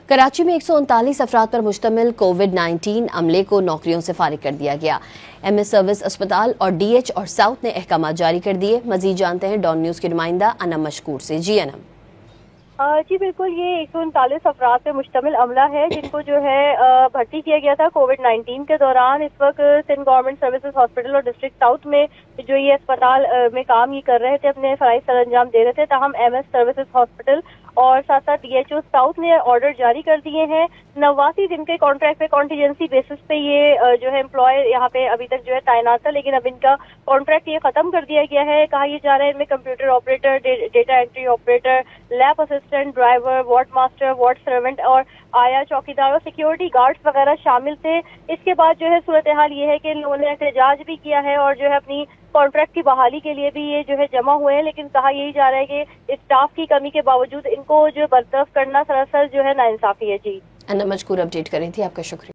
कराची में 139 अफराद पर मुश्तमिल कोविड-19 अमले को नौकरियों से फारिग कर दिया गया। MS सर्विस अस्पताल और DH और साउथ ने अहकाम जारी कर दिए। मजीद जानते हैं डॉन न्यूज़ की नुमाइंदा अनम मशकूर से। जी अनम। जी बिल्कुल, ये 139 अफराद पे मुश्तमिल अमला है जिनको जो है भर्ती किया गया था कोविड-19 के दौरान। इस वक्त सिंध गवर्नमेंट सर्विसेज हॉस्पिटल और डिस्ट्रिक्ट साउथ में जो ये अस्पताल में काम ये कर रहे थे, अपने फराइज सर अंजाम दे रहे थे। ताहम MS सर्विसेज हॉस्पिटल और साथ साथ DHO साउथ ने ऑर्डर जारी कर दिए हैं। 89 दिन के कॉन्ट्रैक्ट पे कॉन्टीजेंसी बेसिस पे ये जो है एम्प्लॉय यहाँ पे अभी तक जो है तैनात था, लेकिन अब इनका कॉन्ट्रैक्ट ये खत्म कर दिया गया है। कहा यह जा रहा है इनमें computer operator, data entry operator, lab assistant, driver, ward master, ward servant और आया चौकीदार और सिक्योरिटी गार्ड्स वगैरह शामिल थे। इसके बाद जो है सूरत हाल ये है कि इन लोगों ने एहतजाज भी किया है और जो है अपनी कॉन्ट्रैक्ट की बहाली के लिए भी ये जो है जमा हुए हैं, लेकिन कहा यही जा रहा है कि स्टाफ की कमी के बावजूद इनको जो बर्तरफ करना सरासर जो है नाइंसाफी है। जी अन्ना मजकूर अपडेट कर रही थी, आपका शुक्रिया।